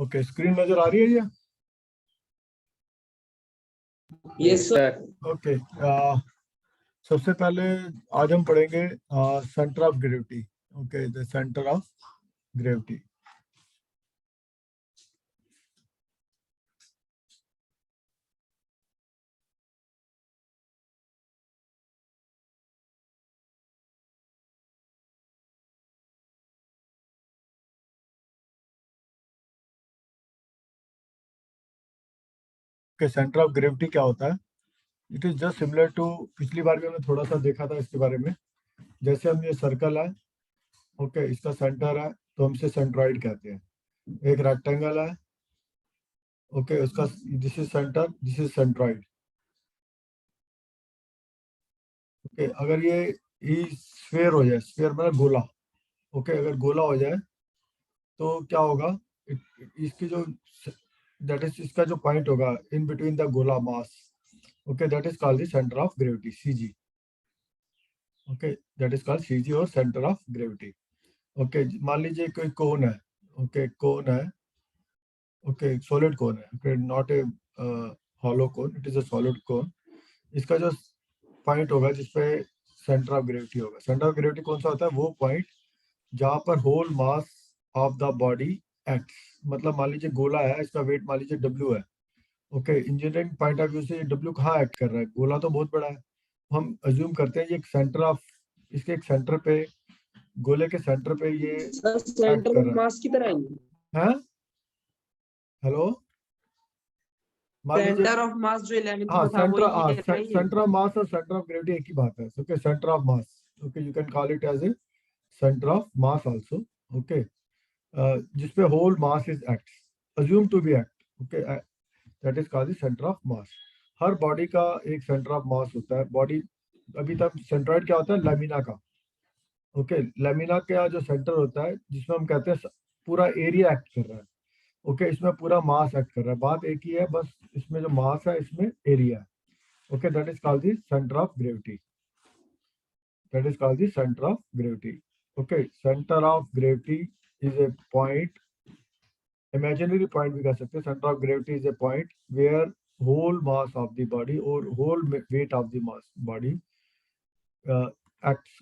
Okay, screen नजर आ रही है ये? Yes sir. ओके, सबसे पहले आज हम पढ़ेंगे centre of gravity. Okay, the centre of gravity. Centre of gravity क्या होता है? It is just similar to, पिछली बार भी हमने थोड़ा सा देखा था इसके बारे में। जैसे हम ये सर्कल है, ओके, इसका सेंटर है तो हम इसे सेंट्रॉइड कहते हैं। एक रेक्टेंगल है, ओके, उसका this is centre, this is centroid. Okay, अगर ये स्फीयर हो जाए, स्फीयर मतलब गोला, ओके, अगर गोला हो जाए तो क्या होगा? इसकी जो दैट इज, इसका जो पॉइंट होगा इन बिटवीन द गोला mass, okay, that is called the centre of gravity, CG. Okay, that is called CG और सेंटर ऑफ ग्रेविटी। ओके, मान लीजिए कोई कोन है, ओके, कोन है, ओके, सॉलिड कोन है, okay, not a hollow cone, it is a solid cone. इसका जो point होगा जिसपे सेंटर ऑफ ग्रेविटी होगा, सेंटर ऑफ ग्रेविटी कौन सा होता है? वो पॉइंट जहाँ पर whole mass of the body acts. मतलब मान लीजिए गोला है, इसका वेट मान लीजिए डब्ल्यू है, okay, engineering point of view से डब्ल्यू कहाँ एक्ट कर रहा है? गोला तो बहुत बड़ा है, हम अज्यूम करते हैं ये एक सेंटर ऑफ, इसके एक सेंटर पे, गोले के सेंटर पे ये सर एक्ट सेंटर कर ऑफ रहा मास की तरह ही है। हैं? हेलो, मान लीजिए, सेंटर ऑफ मास जो 11th हाँ, में था वो ये है सेंटर ऑफ मास और सेंटर ऑफ ग्रेविटी एक ही बात है। Okay, centre of mass, okay, you can call it as a centre of mass also. Okay, जिसपे whole mass is act, assume to be act, okay, that is called the centre of mass. हर body का एक centre of मास होता है। Body, अभी तक centroid क्या होता है? लैमिना का, ओके, लैमिना का जो सेंटर होता है जिसमें हम कहते हैं पूरा एरिया एक्ट कर रहा है, ओके, इसमें पूरा मास एक्ट कर रहा है। बात एक ही है, बस इसमें जो मास है इसमें एरिया है, okay, that is called the centre of gravity, that is called the centre of gravity. Okay, centre of gravity is a point, imaginary point भी कह सकते हैं। Centre of gravity is a point where whole mass of the body or whole weight of the mass body acts,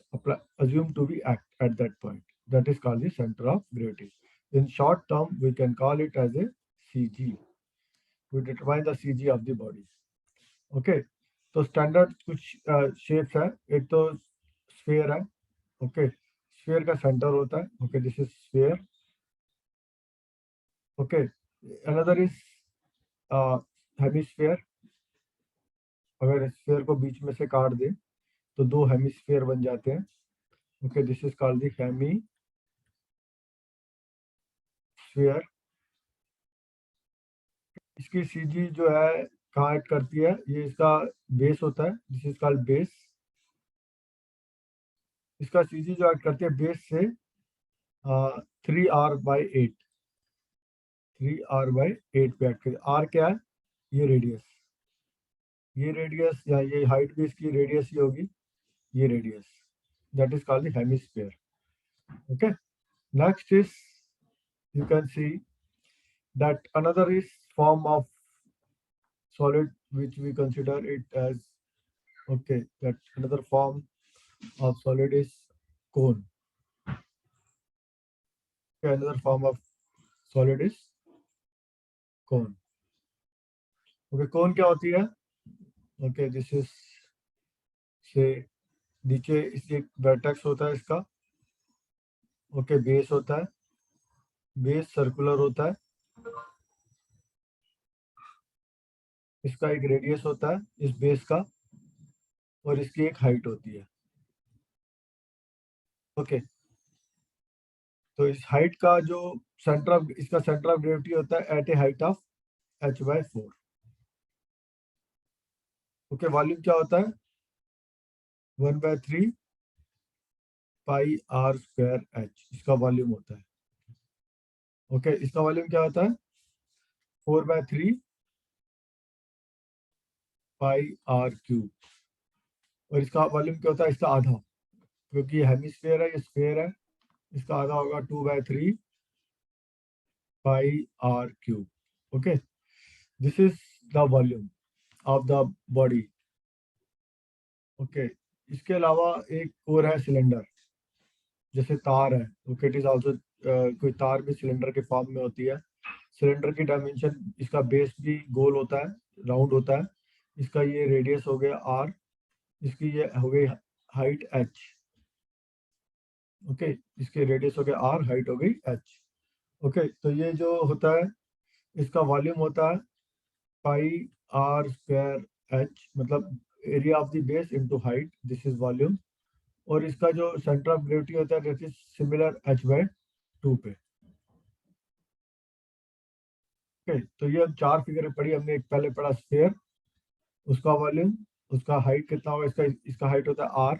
assumed to be act at that point. That is called the center of gravity. In short term, we can call it as a CG. We determine the CG of the body. Okay. तो standard कुछ shapes है। एक तो sphere है, okay, sphere का centre होता है, okay, this is sphere, okay, another is hemisphere. अगर स्फीयर को बीच में से काट दे तो दो हेमिस्फीयर बन जाते हैं, okay, this is called the hemisphere. इसकी सीजी जो है कहाँ एक्ट करती है? ये इसका बेस होता है, दिस इज कॉल्ड बेस। इसका सीजी जो एक्ट करती है बेस से 3r/8, 3r/8 पे एक्ट करती है। आर क्या है? ये रेडियस, ये रेडियस या ये हाइट भी इसकी रेडियस ही होगी, ये radius, that is called the hemisphere. Okay, next is, you can see that another is form of solid which we consider it as, okay, that another form of solid is cone. Okay, another form of solid is cone. Okay, cone क्या होती है? Okay, this is से नीचे इसे vertex होता है इसका, okay, base होता है, बेस सर्कुलर होता है, इसका एक रेडियस होता है इस बेस का, और इसकी एक हाइट होती है। ओके, तो इस हाइट का जो सेंटर ऑफ, इसका सेंटर ऑफ ग्रेविटी होता है at a height of h/4। Okay, volume क्या होता है? 1/3 पाई r² h, इसका वॉल्यूम होता है। ओके, इसका वॉल्यूम क्या होता है? 4/3 पाई r³। और इसका वॉल्यूम क्या होता है? इसका आधा, क्योंकि ये हेमिस्फीयर है, ये स्फीयर है, इसका आधा होगा 2/3 pi r cube. Okay, this is the volume of the body. Okay, इसके अलावा एक और है सिलेंडर, जैसे तार है. ओके, इट इज आल्सो कोई तार भी सिलेंडर के फॉर्म में होती है. सिलेंडर की डायमेंशन, इसका बेस भी गोल होता है, राउंड होता है. इसका ये रेडियस हो गया r, इसकी ये हो गई हाइट h. ओके, इसके रेडियस हो गया r, हाइट हो गई h. ओके, तो ये जो होता है इसका वॉल्यूम होता है पाई r स्क्वायर h, मतलब area of the base into height. This is volume. और इसका जो सेंटर ऑफ ग्रेविटी होता है दैट इज सिमिलर h/2 पे. ओके, तो ये चार फिगर पढ़ी हमने. एक पहले पढ़ा स्फीयर, उसका वॉल्यूम, उसका हाइट कितना होगा, इसका हाइट होता है r.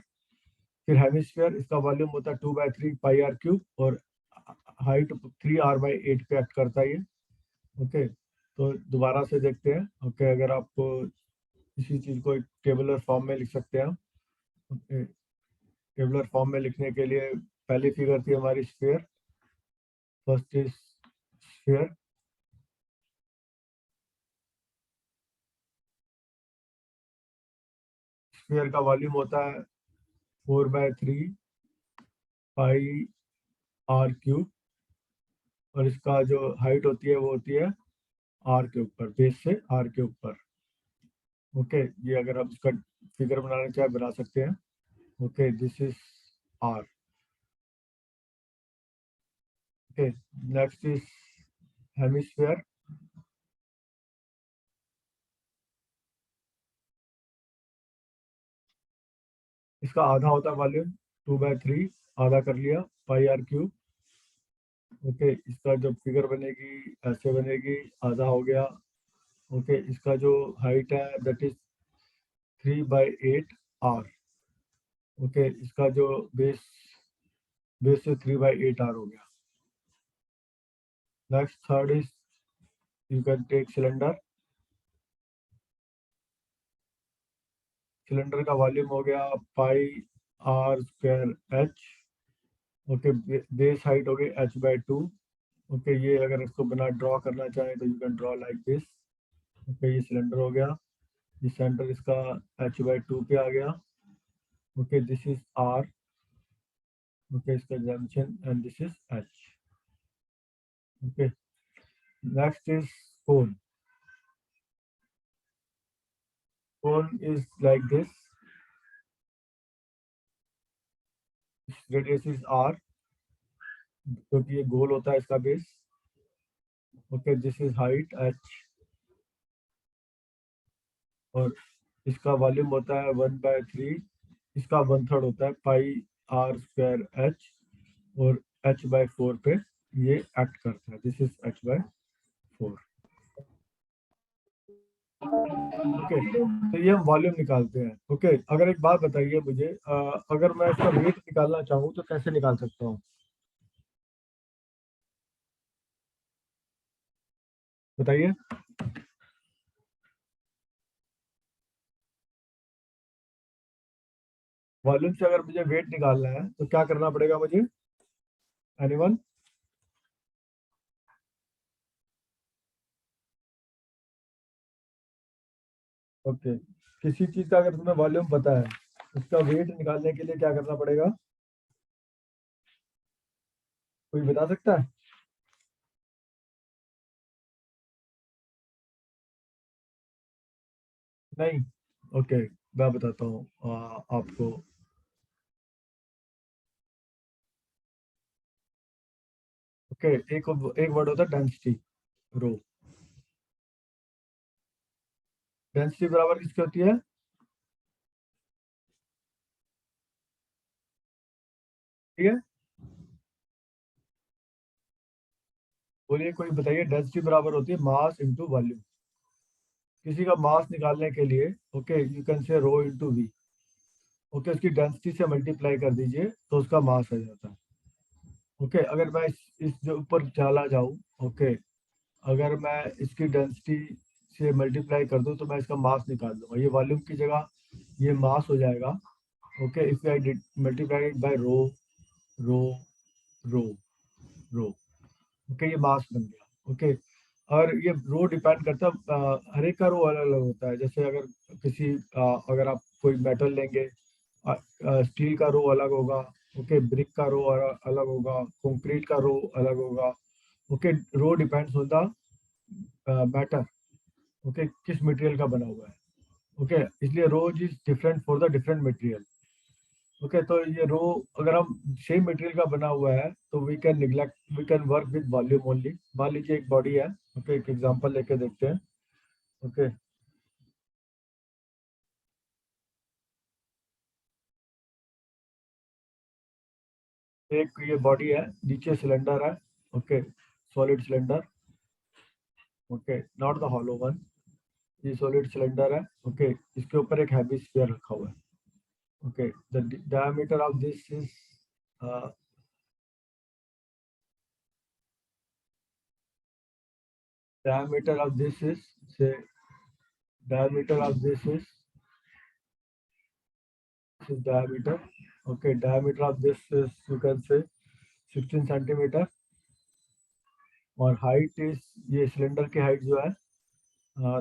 फिर हेमिस्फीयर, इसका वॉल्यूम होता है 2/3 पाई r क्यूब, और हाइट 3r/8 पे एक्ट करता है ये. ओके, तो दोबारा से देखते हैं. ओके, अगर आप इसी चीज को एक टेबुलर फॉर्म में लिख सकते हैं. ओके, टेबुलर फॉर्म में लिखने के लिए पहली फिगर थी हमारी sphere. First is sphere. Sphere का वॉल्यूम होता है 4/3 पाई r क्यूब, और इसका जो हाइट होती है वो होती है r के ऊपर, बेस से r के ऊपर. ओके, ये अगर आप इसका फिगर बनाना चाहे बना सकते हैं. Okay, this is r. Okay, next is hemisphere. इसका आधा होता है वॉल्यूम, 2/3 आधा कर लिया पाई r क्यूब. ओके, इसका जब फिगर बनेगी ऐसे बनेगी, आधा हो गया. ओके, इसका जो हाइट है दैट इज 3/8 r. ओके, इसका जो बेस से 3/8 r हो गया. Next third is, you can take cylinder. Cylinder का वॉल्यूम हो गया pi r square h. Okay, base height हो गई h/2. ओके, ये अगर इसको बना ड्रॉ करना चाहें तो you can draw like this. Okay, ये सिलेंडर हो गया. ये सेंटर इसका h/2 पे आ गया. Okay, this is r. Okay, इसका junction, and this is h. Okay, next is cone. Cone is like this. Radius is r, क्योंकि ये गोल होता है इसका base. Okay, this is height h, और इसका वॉल्यूम होता है 1/3, इसका 1/3 होता है पाई r स्क्वायर h, और h/4 पे ये एक्ट करता है. This is h/4. ओके, तो ये हम वॉल्यूम निकालते हैं. ओके, अगर एक बात बताइए मुझे, अगर मैं इसका वेट निकालना चाहूँ तो कैसे निकाल सकता हूँ, बताइए. वॉल्यूम से अगर मुझे वेट निकालना है तो क्या करना पड़ेगा मुझे, एनीवन? ओके, किसी चीज का अगर तुम्हें वॉल्यूम पता है, उसका वेट निकालने के लिए क्या करना पड़ेगा, कोई बता सकता है? नहीं. ओके, मैं बताता हूँ आपको. ओके, एक वर्ड होता है डेंसिटी, रो. डेंसिटी बराबर किसकी होती है, ठीक है? बोलिए, कोई बताइए. डेंसिटी बराबर होती है मास इंटू वॉल्यूम. किसी का मास निकालने के लिए, okay, you can say rho into V. Okay, उसकी डेंसिटी से मल्टीप्लाई कर दीजिए तो उसका मास आ जाता है. ओके, अगर मैं इस जो ऊपर चला जाऊँ, ओके, अगर मैं इसकी डेंसिटी से मल्टीप्लाई कर दूं तो मैं इसका मास निकाल दूंगा. ये वॉल्यूम की जगह ये मास हो जाएगा. Okay, if I multiply by rho rho rho rho. Okay, ये मास बन गया. ओके, और ये रो डिपेंड करता है, हर एक का रो अलग अलग होता है। जैसे अगर किसी अगर आप कोई मेटल लेंगे, स्टील का रो अलग होगा, ओके, ब्रिक का रो अलग होगा, कंक्रीट का रो अलग होगा। Okay, rho depends on the matter, okay, किस मटेरियल का बना हुआ है। ओके, इसलिए rho is different for the different material. Okay, तो ये रो अगर हम सेम मटेरियल का बना हुआ है तो we can work with volume only. मान लीजिए एक बॉडी है, ओके, एक एग्जांपल लेके देखते हैं। ओके, एक ये बॉडी है, नीचे सिलेंडर है, okay, solid cylinder, okay, not the hollow one, ये सॉलिड सिलेंडर है। ओके, इसके ऊपर एक हैवी स्फीयर रखा हुआ है। Okay, the diameter of this is diameter of this is, say, diameter of this is diameter. Okay, diameter of this is, you can say, 16 centimeter, और height is, ये cylinder की height जो है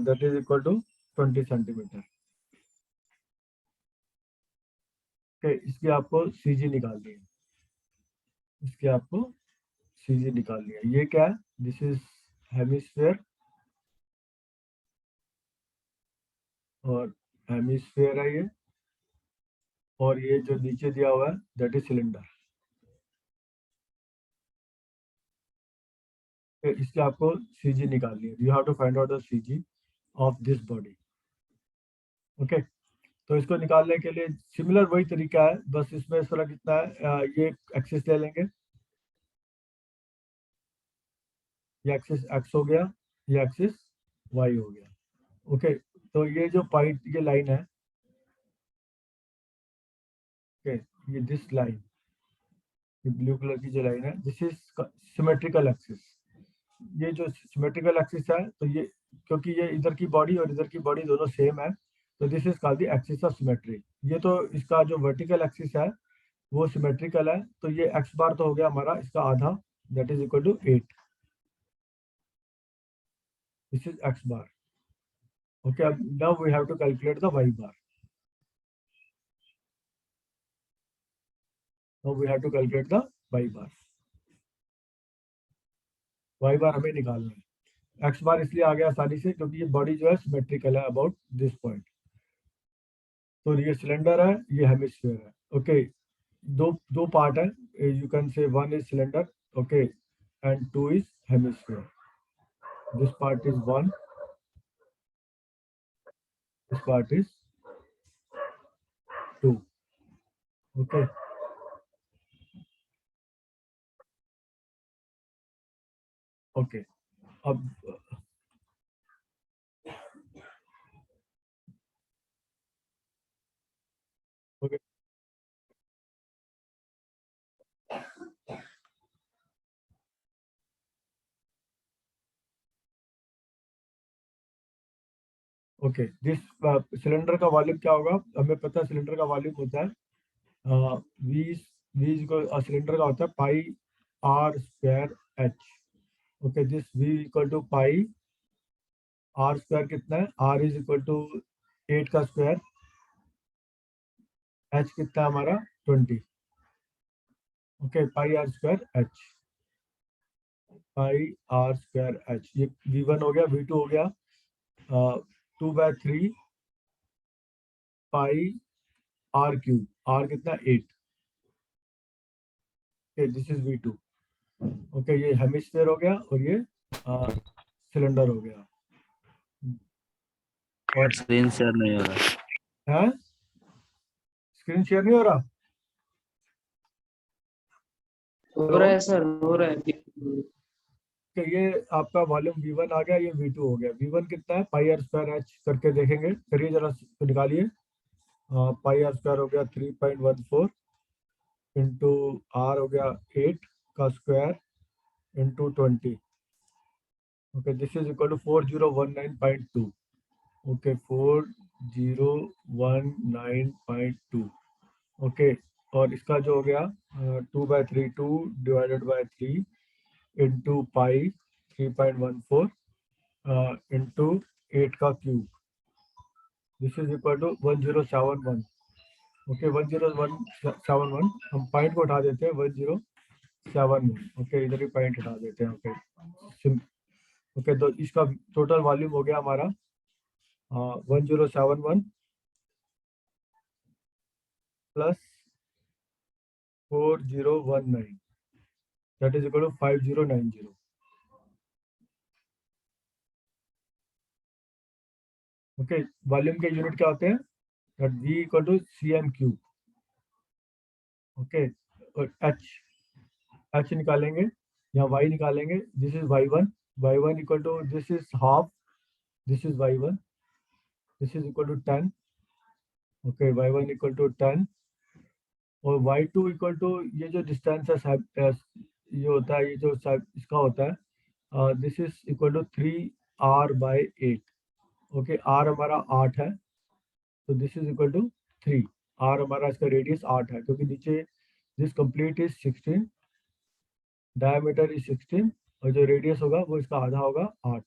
that is equal to 20 centimetre. Okay, इसकी आपको CG निकालनी है, इसकी आपको सीजी निकालनी है। ये क्या है, दिस इज हेमिस्फीयर, और हेमिस्फीयर है ये, और ये जो नीचे दिया हुआ है दैट इज सिलेंडर। इसकी आपको सीजी निकालनी है, you have to find out the CG of this body. Okay, तो इसको निकालने के लिए सिमिलर वही तरीका है, बस इसमें फर्क कितना है, ये एक्सिस ले लेंगे, ये एक्सिस एक्स हो गया, ये एक्सिस वाई हो गया। ओके, तो ये जो पॉइंट, ये लाइन है, ओके, ये दिस लाइन, ये ब्लू कलर की जो लाइन है, दिस इज सिमेट्रिकल एक्सिस। ये जो सिमेट्रिकल एक्सिस है, तो ये क्योंकि ये इधर की बॉडी और इधर की बॉडी दोनों सेम है, तो this is called the axis of symmetry. ये तो इसका जो वर्टिकल एक्सिस है वो सिमेट्रिकल है, तो ये एक्स बार तो हो गया हमारा इसका आधा, that is equal to 8। This is x bar. Okay, अब now we have to calculate the y bar. Now we have to calculate the y bar. Y bar हमें निकालना है। एक्स बार इसलिए आ गया आसानी से क्योंकि ये बॉडी जो है सिमेट्रिकल है अबाउट दिस पॉइंट। तो ये सिलेंडर है, ये हेमिस्फीयर है। ओके, दो दो पार्ट है, you can say one is cylinder, okay, and two is hemisphere. This part is one, this part is two. Okay, okay, अब ओके, ओके, दिस सिलेंडर का वॉल्यूम क्या होगा, हमें पता है सिलेंडर का वॉल्यूम होता है वी वी को सिलेंडर का होता है pi r square h. Okay, this we equal to pi r square कितना है, आर इज इक्वल टू 8 का स्क्वायर, एच कितना है हमारा 20। Okay, pi r square h, pi r square h, ये v1 हो गया, v2 हो गया 2/3 पाई आर क्यूब, आर कितना 8। Okay, this is v2। Okay, ये हेमिस्फीयर हो गया और ये सिलेंडर हो गया। और स्क्रीन शेयर नहीं हो रहा है, स्क्रीन शेयर नहीं हो रहा, हो रहा है सर, हो रहा है। कि ये आपका वॉल्यूम v1 आ गया, ये v2 हो गया। v1 कितना है, पाई आर स्क्वायर एच करके देखेंगे, करिए जरा तो निकालिए। पाई आर स्क्वायर हो गया 3.14 इंटू आर हो गया 8 का square into 20। Okay, this is equal to 4019.2। Okay, 4019.2। Okay, और इसका जो हो गया 2/3, 2 divided by 3 into pi 3.14 into 8 का cube, this is equal to 1071। Okay 10171, हम पॉइंट को उठा देते हैं 1071। ओके इधर ही पॉइंट उठा देते हैं। ओके तो इसका टोटल वॉल्यूम हो गया हमारा 1071 plus 4019, that is equal to 5090। Okay volume के यूनिट क्या होते हैं, that V equal to cm cube. Okay और h निकालेंगे, यहाँ y निकालेंगे, this is y1 equal to this is half, this is y1, this is equal to 10। Okay y1 equal to 10 और y2 equal to ये जो distance है ये होता है, ये जो इसका होता है this is equal to 3r/8। Okay r हमारा 8 है, तो this is equal to 3। r हमारा इसका रेडियस 8 है, क्योंकि नीचे this complete is 16, diameter is 16 और जो रेडियस होगा वो इसका आधा होगा 8।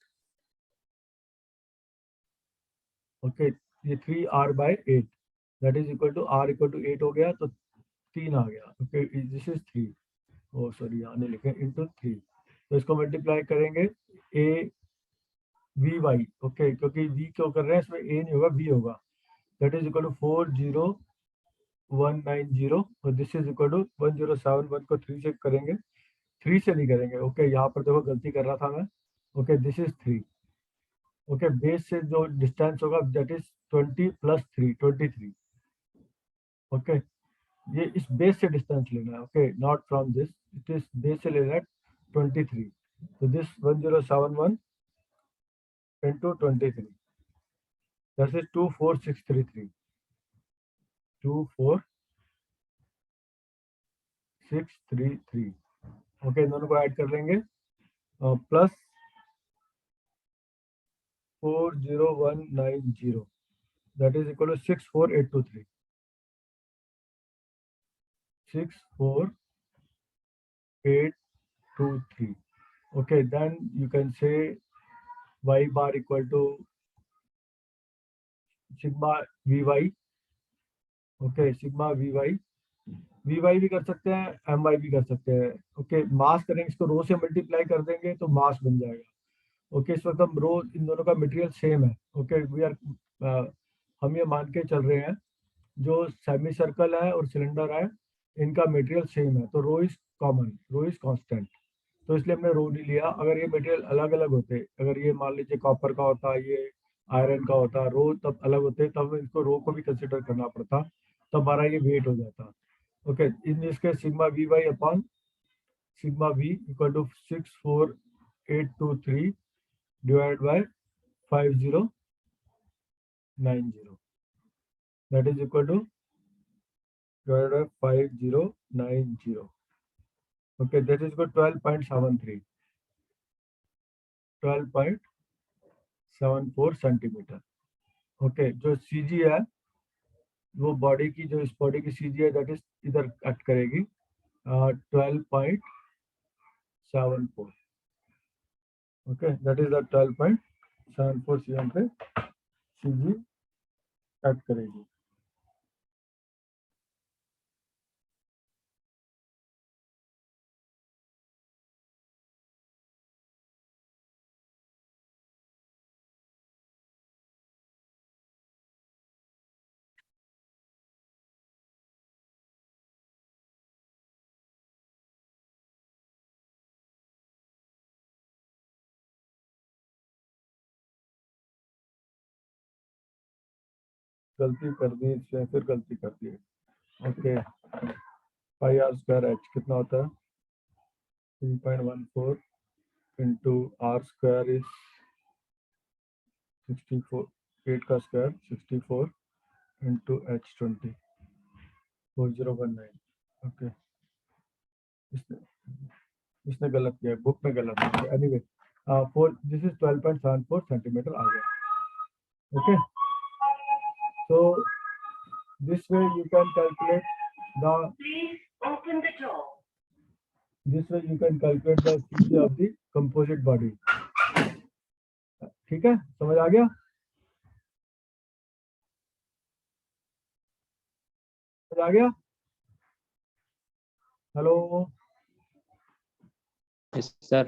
ओके ये 3r/8 that is equal to r equal to 8 हो गया, तो 3 आ गया। Okay this is 3, oh sorry यहाँ नहीं लिखे, इंटू 3। तो इसको मल्टीप्लाई करेंगे a vy। ओके क्योंकि v क्यों कर रहे हैं, इसमें a नहीं होगा v होगा, दैट इज इक्वल टू 40190 और दिस इज इक्वल टू 1071 को 3 से करेंगे, 3 से नहीं करेंगे। ओके यहाँ पर देखो गलती कर रहा था मैं। Okay this is 3। Okay base से जो डिस्टेंस होगा दैट इज 20 प्लस 3 23। ओके ये इस बेस से डिस्टेंस लेना है। Okay not from this, it is base से लेना है 23। तो this 1071 into 23, that is 24633, 24633। Okay दोनों को ऐड कर लेंगे, plus 40190, that is equal to 64823, 64823। okay then you can say y bar equal to sigma vy। Okay sigma vy भी कर सकते हैं, my भी कर सकते हैं। ओके मास करेंगे, इसको रो से मल्टीप्लाई कर देंगे तो मास बन जाएगा। ओके इस वक्त हम रो इन दोनों का मटेरियल सेम है। ओके वी आर हम ये मान के चल रहे हैं जो सेमी सर्कल है और सिलेंडर है इनका मटेरियल सेम है, तो rho is common, rho is constant, तो इसलिए हमने रो नहीं लिया। अगर ये मटेरियल अलग अलग होते, अगर ये मान लीजिए कॉपर का होता, ये आयरन का होता, रो तब अलग होते, तब इसको रो को भी कंसिडर करना पड़ता, तब हमारा ये वेट हो जाता। ओके इन इसके sigma V Y upon sigma V equal to 64823 divide by 5090, that is equal to divided by 5090। okay that is equal 12.73 12.74 centimetre. Okay जो सीजी है वो बॉडी की, जो इस बॉडी की सीजी है दैट इज इधर कट करेगी 12.74। Okay that is the 12.74 CM पे सीजी कट करेगी। गलती कर दी, फिर गलती कर दी। Okay pi r square h कितना होता है 3.14 इंटू आर स्क्वायर इज 64, 8 का स्क्वायर 64 इंटू एच 20 4019। ओके इसने गलत किया, बुक में गलत है। एनीवे दिस इज 12.74 सेंटीमीटर आ गया। Okay so this way you can calculate the This way you can calculate the CG of the composite body. ठीक है, समझ आ गया? समझ आ गया? Hello, Yes, sir.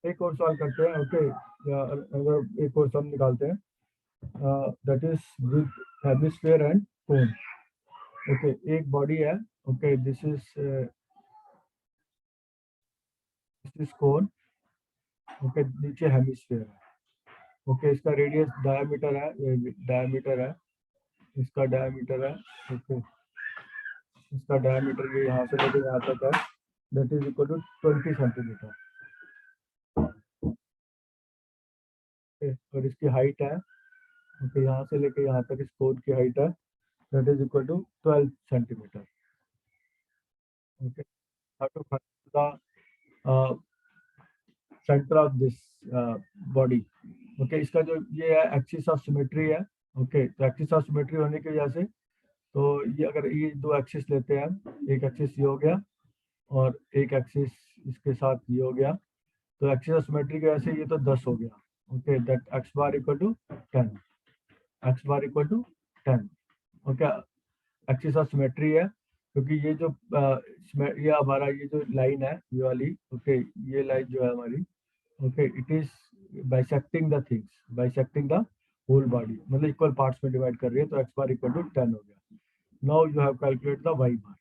एक और सवाल करते हैं. ओके, अगर एक और सम निकालते हैं. That is with hemisphere and cone. Okay, एक बॉडी है. Okay, this is cone. Okay, नीचे हेमिस्फीयर है. ओके, इसका रेडियस डायमीटर है, इसका डायमीटर है. ओके, इसका डायमीटर ये यहाँ से लेके यहाँ तक है. That is equal to 20 centimetre. और इसकी हाइट है. ओके, यहाँ से लेके यहाँ तक इस कोन की हाइट है. That is equal to 12 centimetre. Okay, how to find the center of this body. Okay, इसका जो ये है एक्सिस ऑफ सिमेट्री है. ओके, तो एक्सिस ऑफ सिमेट्री होने की वजह से, तो ये अगर ये दो एक्सिस लेते हैं, एक एक्सिस ये हो गया और एक एक्सिस इसके साथ ये हो गया, तो एक्सिस ऑफ सिमेट्री की वजह से ये तो 10 हो गया. Okay, that x bar equal to 10. x bar equal to 10. Okay, axis of symmetry है क्योंकि ये जो ये हमारा ये जो लाइन है ये वाली. ओके, ये लाइन जो है हमारी, okay, it is bisecting the things, bisecting the whole body, मतलब इक्वल पार्ट्स में डिवाइड कर रही है. तो x बार इक्वल टू 10 हो गया. Now you have calculate the y bar.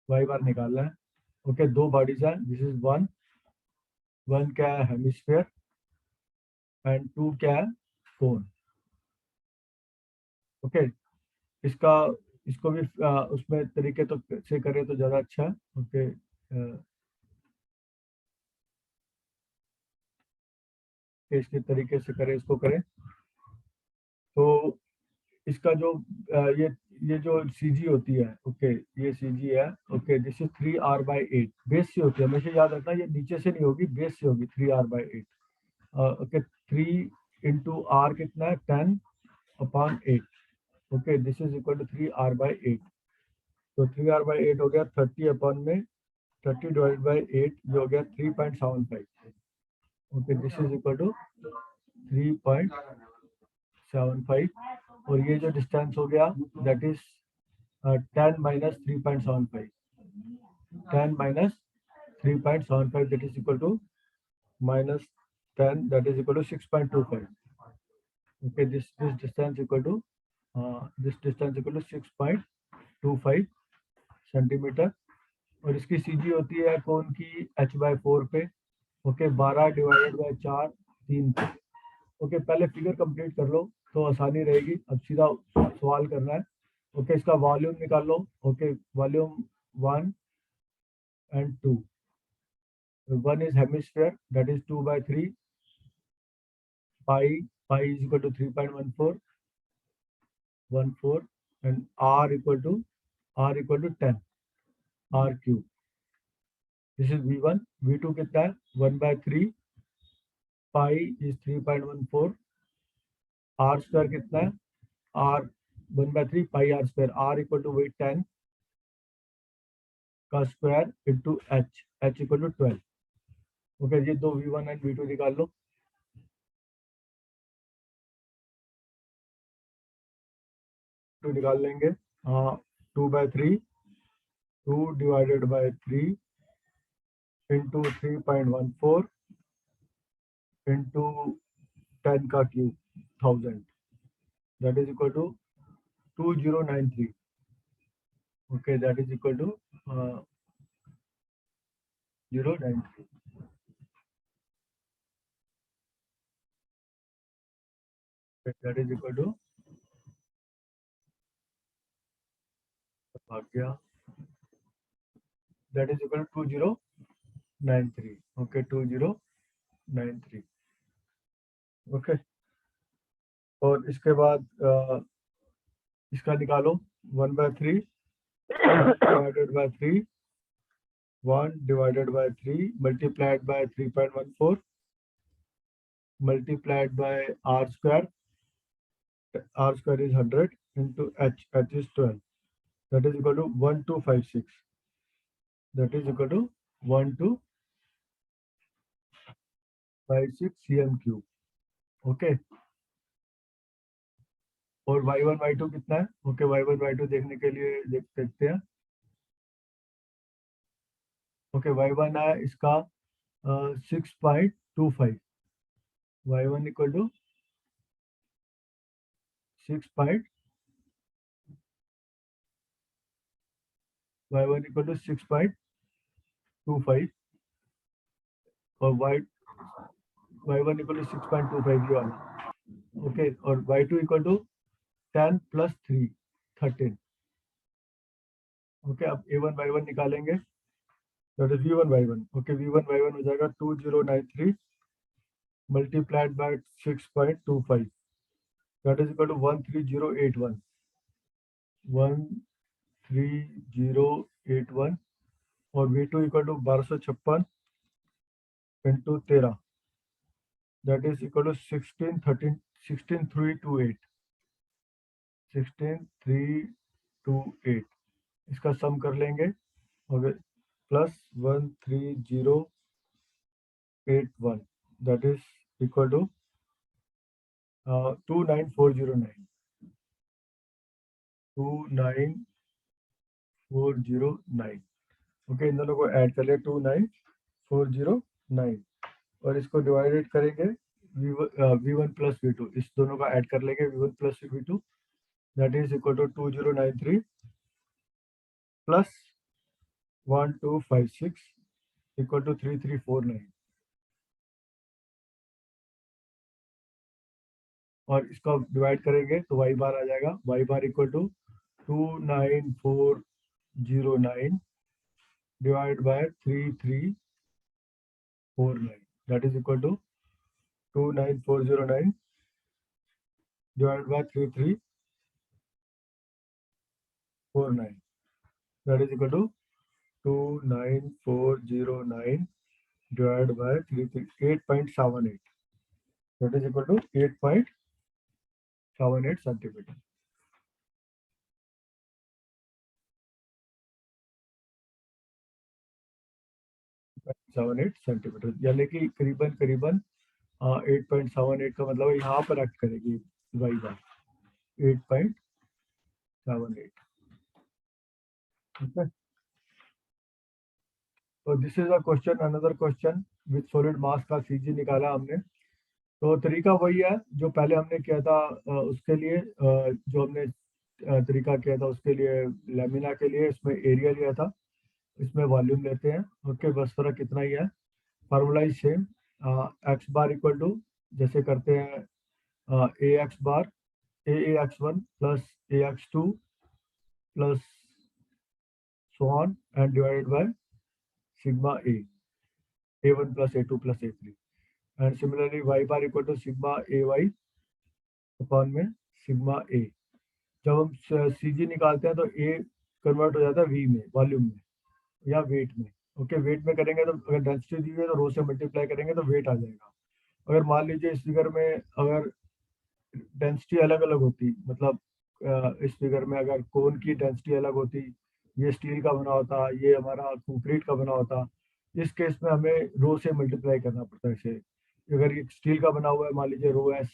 y बार निकालना है. ओके, दो बॉडीज हैं. दिस इज वन क्या है हेमिस्फीयर एंड टू क्या है कोन. ओके, इसको भी उसमें तरीके तो से करें तो ज़्यादा अच्छा है. ओके, इसके तरीके से करें, इसको करें तो इसका जो ये जो CG होती है. ओके, ये CG है. Okay, this is 3r/8. Base से होती है, हमेशा याद रखना, ये नीचे से नहीं होगी, बेस से होगी. 3r/8. ओके, 3 इंटू r कितना है 10/8. Okay, this is equal to 3r/8. तो 3r/8 हो गया 30 डिवाइड बाई 8, जो हो गया 3.75. Okay, this is equal to 3.75. और ये जो डिस्टेंस हो गया that is 10 minus 3.75. 10 minus 3.75 that is equal to minus 10 that is equal to 6.25. Okay, this distance equal to 6.25 centimetre. और इसकी CG होती है कोन की h/4 पे. ओके, 12 डिवाइडेड बाय 4 3 पे. ओके, पहले फिगर कंप्लीट कर लो तो आसानी रहेगी. अब सीधा सवाल करना है. ओके, इसका वॉल्यूम निकाल लो. Okay, volume 1 and 2. 1 is hemisphere, that is 2/3. Pi is equal to 3.14 and r equal to 10 r cube. This is V1. V2 कितना है 1/3. Pi is 3.14. r square कितना है r 1/3 pi r square. r equal to वही 10 का square into h equal to 12. Okay, ये दो V1 and V2 निकाल लो. तो निकाल लेंगे. 2/3 2 डिवाइडेड बाय 3 इंटू 3.14 इंटू 10 का cube 1000. That is equal to 2093. Okay, that is equal to 093. That is equal to भाग्य that is equal to 2093. Okay, 2093. Okay, और इसके बाद इसका निकालो 1/3 divided by 3 1 divided by 3 multiplied by 3.14 multiplied by r square. R square is 100 into h is 12. That is equal to 1256. That is equal to 1256 cm cube. Okay, और y1 y2 कितना है? Okay, y1 y2 देखने के लिए देखते हैं। Okay, y1 है इसका 6.25, y1 इक्वल टू 6.25 और y1 इक्वल टू 6.25 ये वाला। ओके, और y2 इक्वल टू 10 + 3 13। ओके, अब a1 y1 निकालेंगे, that is v1 y1। Okay, v1 y1 हो जाएगा 2093 multiplied by 6.25, that is equal to 13081 13081। और v2 equal to 1256 into 13, that is equal to 16328 16328। इसका sum कर लेंगे, okay, plus 13081, that is equal to 29409 29409। Okay, इन दोनों को ऐड कर लिया 29409, और इसको डिवाइडेड करेंगे v1 + v2, इस दोनों का ऐड कर लेंगे v1 + v2, that is equal to 2093 plus 1256 equal to 3349। और इसको डिवाइड करेंगे तो y बार आ जाएगा, y bar equal to 29409 divide by 3349, that is equal to 29409 divide by 3349, that is equal to 29409 divided by 8.78, that is equal to 8.78 centimeter। 78 centimetre, यानी कि करीबन 8.78 का मतलब यहाँ पर एक्ट करेगी y बार 8.78। ठीक है, तो this is a question, another question with solid मास का सीजी निकाला हमने। तो तरीका वही है जो पहले हमने किया था, उसके लिए जो हमने तरीका किया था उसके लिए लैमिना के लिए इसमें एरिया लिया था, इसमें वॉल्यूम लेते हैं। ओके, बस फर्क इतना ही है, formula is same. X bar equal to जैसे करते हैं a x bar a x1 plus a x2 plus so on and divided by sigma a1 plus a2 plus a3, and similarly y bar equal to sigma ay upon में sigma a। जब हम CG निकालते हैं तो a convert हो जाता है v में, वॉल्यूम में या वेट में। ओके, वेट में करेंगे तो अगर डेंसिटी दी है तो रो से मल्टीप्लाई करेंगे तो वेट आ जाएगा। अगर मान लीजिए इस फिगर में अगर डेंसिटी अलग अलग होती, मतलब इस फिगर में अगर कोन की डेंसिटी अलग होती, ये स्टील का बना होता, ये हमारा कंक्रीट का बना होता, इस केस में हमें रो से मल्टीप्लाई करना पड़ता है इसे। अगर ये स्टील का बना हुआ है मान लीजिए रो एस,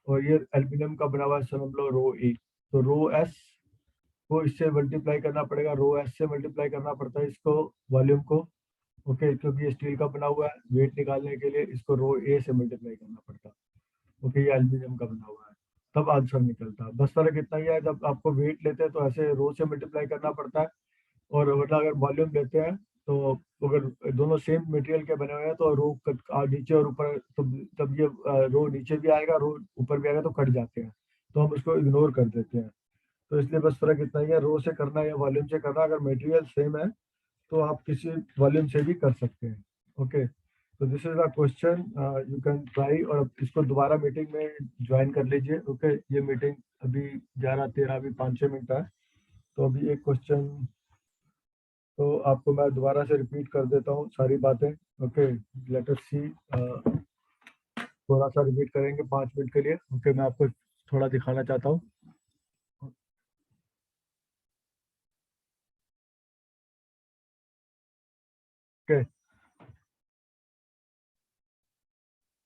और ये एल्यूमिनियम का बना हुआ है समझ लो रो ए, तो रो एस को इससे मल्टीप्लाई करना पड़ेगा, रो एस से मल्टीप्लाई करना पड़ता है इसको वॉल्यूम को। ओके, क्योंकि ये स्टील का बना हुआ है, वेट निकालने के लिए इसको रो ए से मल्टीप्लाई करना पड़ता। ओके, ये एल्यूमिनियम का बना हुआ है, तब आंसर निकलता है। बस फर्क इतना ही है, जब आपको वेट लेते हैं तो ऐसे रो से मल्टीप्लाई करना पड़ता है, और मतलब अगर वॉल्यूम लेते हैं तो अगर दोनों सेम मटेरियल के बने हुए हैं तो रो नीचे और ऊपर, तो तब ये रो नीचे भी आएगा, रो ऊपर भी आएगा, तो कट जाते हैं, तो हम उसको इग्नोर कर देते हैं। तो इसलिए बस फर्क इतना ही है, रो से करना या वॉल्यूम से करना। अगर मटेरियल सेम है तो आप किसी वॉल्यूम से भी कर सकते हैं। ओके, तो this is a question, you can try, और अब इसको दोबारा मीटिंग में ज्वाइन कर लीजिए। ओके, ये मीटिंग अभी 11:13 अभी 5-6 मिनट है, तो अभी एक क्वेश्चन तो आपको मैं दोबारा से रिपीट कर देता हूँ सारी बातें। ओके, लेट अस सी, थोड़ा सा रिपीट करेंगे 5 मिनट के लिए। ओके, मैं आपको थोड़ा दिखाना चाहता हूँ। ओके,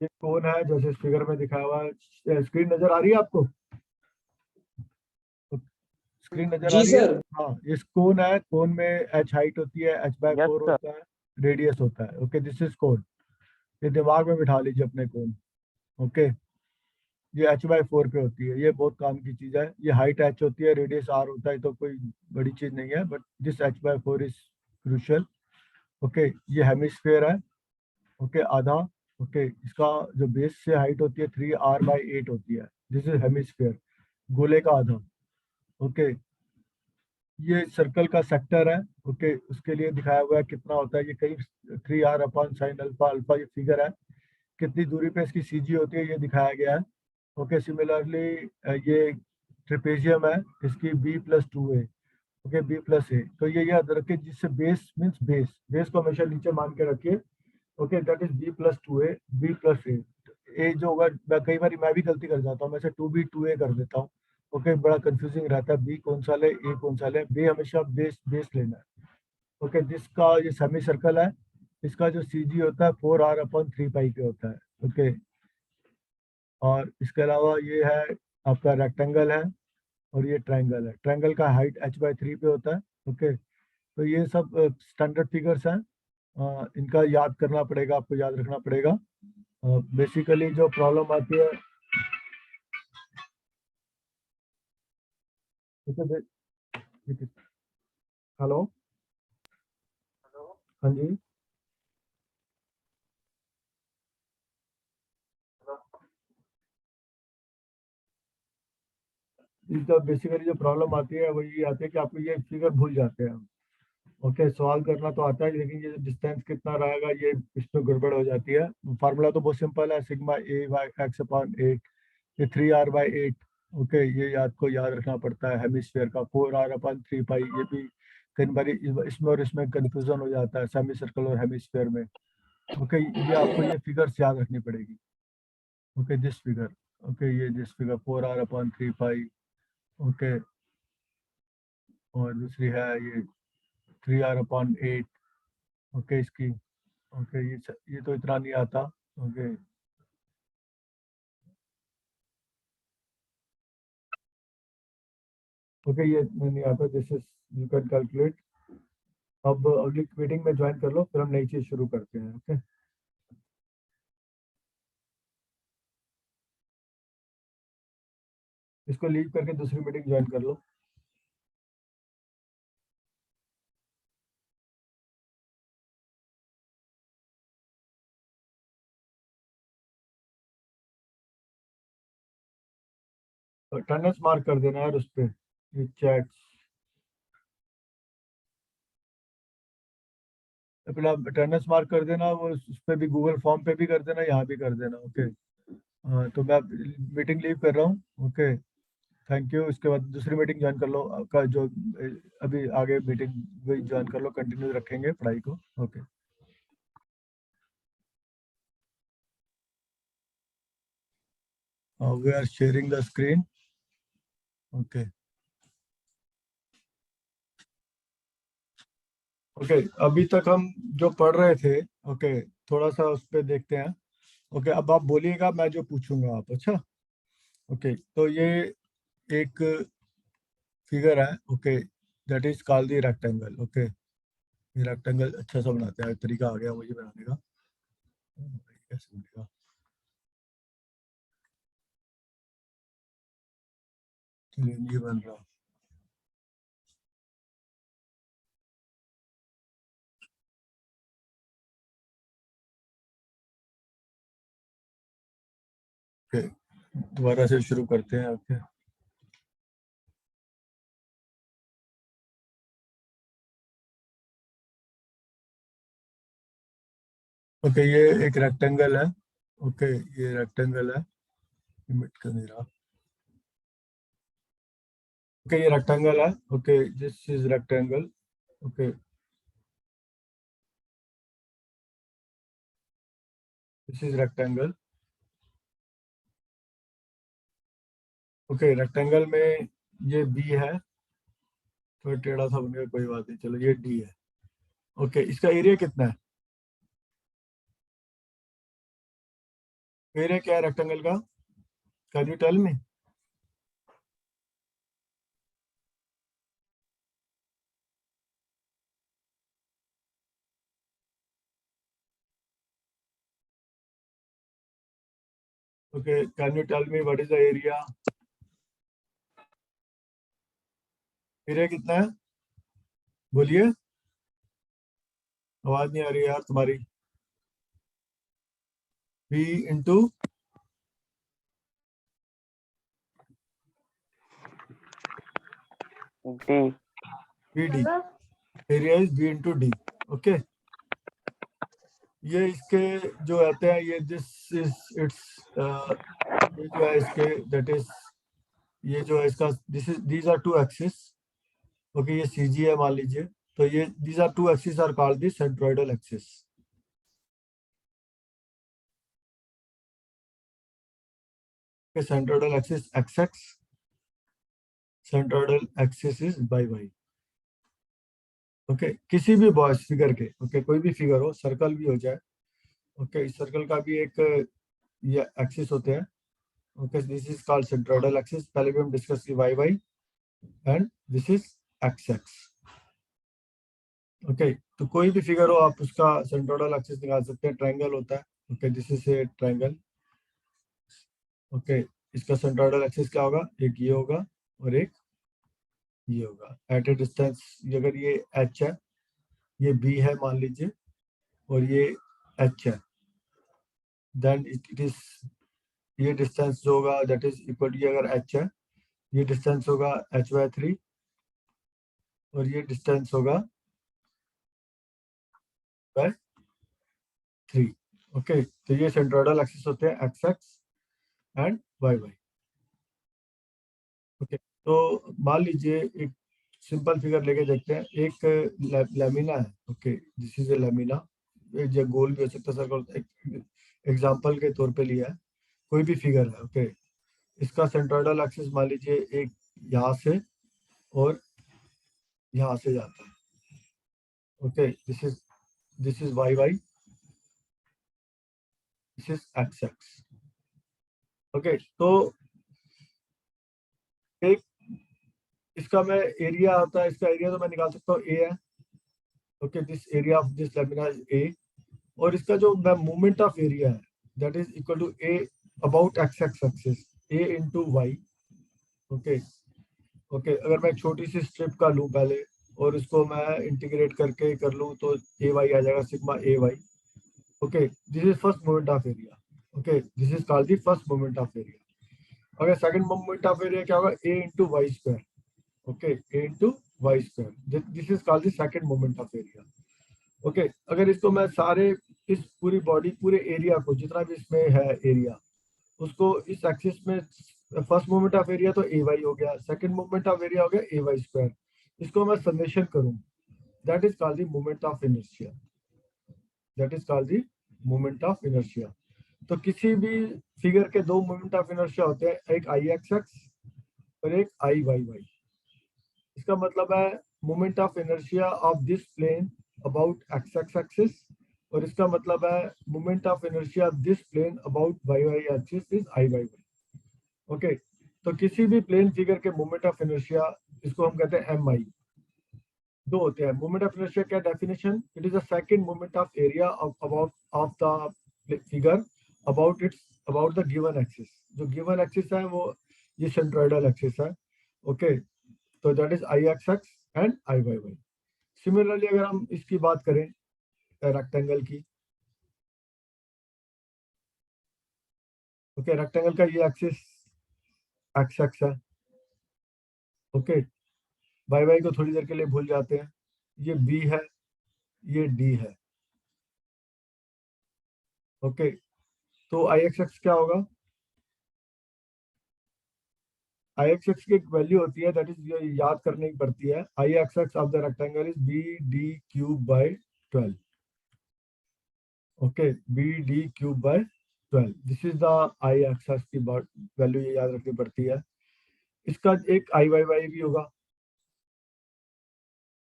ये कोन है जैसे इस फिगर में दिखाया हुआ है। स्क्रीन नजर आ रही है आपको? स्क्रीन नजर आ जी रही है? सर। हाँ, इस कोन है, कोन में h हाइट होती है, h/4 Yes, sir. होता है, रेडियस होता है। ओके, दिस इज कोन। ये दिमाग में बिठा लीजिए अपने कोन। ओके, ये h/4 पे होती है, ये बहुत काम की चीज है। ये हाइट h होती है, रेडियस r होता है, तो कोई बड़ी चीज नहीं है, but this h/4 is crucial. Okay, ये हेमिस्फेयर है। ओके, आधा। ओके, इसका जो बेस से हाइट होती है 3r/8 होती है। दिस इज हेमिस्फेयर, गोले का आधा। ओके, ये सर्कल का सेक्टर है। ओके, उसके लिए दिखाया हुआ है कितना होता है। ये कहीं 3r/sin अल्फा, अल्फा ये फिगर है। कितनी दूरी पे इसकी सीजी होती है ये दिखाया गया है। ओके, सिमिलरली ये ट्रिपेजियम है, इसकी b+2a। ओके, b+a, तो ये याद रखिए, जिससे बेस मीन्स बेस को हमेशा नीचे मान के रखिए। Okay, that is b+2a, b+a। ए जो होगा, कई बार मैं भी गलती कर जाता हूँ, मैं से 2b2a कर देता हूँ। ओके, बड़ा कंफ्यूजिंग रहता है, बी कौन सा ले, ए कौन सा ले। बी हमेशा बेस बेस लेना है। ओके, जिसका ये सेमी सर्कल है, इसका जो सीजी होता है 4r/3 पे होता है। ओके, और इसके अलावा ये है आपका रेक्टेंगल है, और ये ट्रायंगल है। ट्रायंगल का हाइट h/3 पे होता है। ओके, तो ये सब स्टैंडर्ड फिगर्स हैं। इनका याद करना पड़ेगा, आपको याद रखना पड़ेगा। बेसिकली जो प्रॉब्लम आती है, हेलो, हाँ जी, इनका बेसिकली जो प्रॉब्लम आती है वो ये आती है कि आपको ये फिगर भूल जाते हैं। ओके, सॉल्व करना तो आता है, लेकिन ये डिस्टेंस कितना रहेगा ये इसमें गड़बड़ हो जाती है। फार्मूला तो बहुत सिंपल है, सिग्मा ए बाई x/8, ये 3r/8। ओके, ये आपको याद रखना पड़ता है। हेमिस्फेयर का 4r/3 ये भी कई बार इसमें और इसमें कंफ्यूजन हो जाता है, सेमी सर्कल और हेमिस्फेयर में। ओके, ये आपको ये फिगर्स याद रखनी पड़ेगी। Okay, this figure. ओके, ये दिस फिगर 4r/3। ओके, और दूसरी है ये 3r/8। ओके, इसकी। ओके, ये तो इतना नहीं आता। ओके, ओके, ये इतना नहीं आता। This is you can calculate. अब अगली मीटिंग में ज्वाइन कर लो, फिर हम नई चीज शुरू करते हैं। ओके, इसको लीव करके दूसरी मीटिंग ज्वाइन कर लो। अटेंडेंस मार्क कर देना यार उस पे, ये चैट। अपना अटेंडेंस मार्क कर देना, वो उस पे भी, गूगल फॉर्म पे भी कर देना, यहाँ भी कर देना। ओके, हाँ, तो मैं मीटिंग लीव कर रहा हूँ। Okay, thank you. इसके बाद दूसरी मीटिंग ज्वाइन कर लो, आपका जो अभी आगे मीटिंग वही ज्वाइन कर लो, कंटिन्यू रखेंगे पढ़ाई को। Okay, we are sharing the screen. Okay, okay, अभी तक हम जो पढ़ रहे थे, ओके, थोड़ा सा उस पर देखते हैं। ओके, अब आप बोलिएगा, मैं जो पूछूंगा आप। अच्छा, ओके, तो ये एक फिगर है। Okay, that is called the rectangle. Okay, ये रेक्टेंगल अच्छा सा बनाते हैं, तरीका आ गया मुझे बनाने का। कैसे बनेगा? चलिए, ये बन रहा। ओके, दोबारा से शुरू करते हैं। ओके, ओके, ये एक रेक्टेंगल है। ओके, ये रेक्टेंगल है, लिमिट का नहीं रहा। ओके, ये रेक्टेंगल है। Okay, this is rectangle. Okay, this is rectangle. Okay, rectangle में ये बी है, थोड़ा टेढ़ा सा बन गया, कोई बात नहीं, चलो ये डी है। ओके, इसका एरिया कितना है? एरिया क्या है रेक्टेंगल का? Can you tell me? Okay, can you tell me what is the area? Area कितना है? बोलिए, आवाज नहीं आ रही यार तुम्हारी। B into D. BD. Area is B into D. Okay, ये इसके जो आते हैं, ये दिस इज इट्स, ये जो है इसके, दैट इज, ये जो है इसका, this is, these are two axis. Okay, ये CG है मान लीजिए, तो ये these are two axis are called the centroidal axis. Centroidal axis XX, centroidal axis is YY। Okay, किसी भी बॉयस फिगर के, ओके कोई भी फिगर हो, सर्कल भी हो जाए, ओके इस सर्कल का भी एक ये एक्सिस होते हैं। Okay, this is called centroidal axis. पहले भी हम डिस्कस की YY, and this is XX। Okay, तो कोई भी फिगर हो आप उसका सेंट्रोइडल एक्सिस निकाल सकते हैं। ट्रायंगल होता है, okay this is a triangle. Okay, इसका सेंट्रोइडल एक्सिस क्या होगा? एक ये होगा और एक ये होगा। एट ए डिस्टेंस, अगर ये H है, ये B है मान लीजिए, और ये H है, देन इट इज, ये डिस्टेंस जो होगा दैट इज इक्वल, ये अगर H है, ये डिस्टेंस होगा H/3, और ये डिस्टेंस होगा बाय 3। ओके, तो ये सेंट्रोइडल एक्सिस होते हैं XX एंड YY। ओके, तो मान लीजिए एक सिंपल फिगर लेके देखते हैं। एक लेमिना है, okay this is a lamina. जो गोल भी हो सकता है, सर्कल, एक एग्जांपल के तौर पे लिया है, कोई भी फिगर है। ओके, इसका सेंट्रोइडल एक्सिस मान लीजिए एक यहाँ से और यहाँ से जाता है। Okay, this is YY, this is XX। Okay, तो एक इसका मैं एरिया आता है, इसका एरिया तो मैं निकाल सकता हूँ, A है। Okay, this area of this lamina is A, और इसका जो मोमेंट ऑफ एरिया है that is equal to A about XX axis, A into Y। Okay, okay अगर मैं एक छोटी सी स्ट्रिप का लूँ पहले, और इसको मैं इंटीग्रेट करके कर लूँ, तो AY आ जाएगा, sigma AY। Okay, this is first moment of area. Okay, this is called the first moment of area. अगर सेकंड मोमेंट ऑफ एरिया क्या होगा? A into Y square. Okay, A into Y square, this is called the second moment of area. Okay, अगर इसको मैं सारे, इस पूरी body, पूरे एरिया को, जितना भी इसमें है एरिया, उसको इस एक्सिस में, फर्स्ट मोमेंट ऑफ एरिया तो AY हो गया, सेकंड मोमेंट ऑफ एरिया हो गया AY स्क्वायर। इसको मैं समेशन करूं, that is called the moment of inertia. That is called the moment of inertia. तो किसी भी फिगर के दो मोमेंट ऑफ इनर्शिया होते हैं, एक IXX और एक IYY। इसका मतलब है moment of inertia of this plane about XX axis, और इसका मतलब है moment of inertia of this plane about YY axis is IYY। Okay, तो किसी भी प्लेन फिगर के मोमेंट ऑफ इनर्शिया, इसको हम कहते हैं MI। दो होते हैं मोमेंट ऑफ इनर्शिया। क्या definition? It is the second moment of area about of the figure about its, about the given axis. जो गिवन एक्सिस है वो ये सेंट्रोइडल एक्सिस है। ओके, तो that is IXX and IYY। Similarly अगर हम इसकी बात करें रेक्टेंगल की, ओके रेक्टेंगल का ये एक्सिस XX है। ओके, YY को थोड़ी देर के लिए भूल जाते हैं, ये B है, ये D है। ओके, तो IXX क्या होगा? IXX की एक वैल्यू होती है, दैट इज, ये याद करने की पड़ती है। IXX of the rectangle is BD cube by 12। Okay, BD cube by 12, this is the IXX की वैल्यू, ये याद रखनी पड़ती है। इसका एक IYY भी होगा।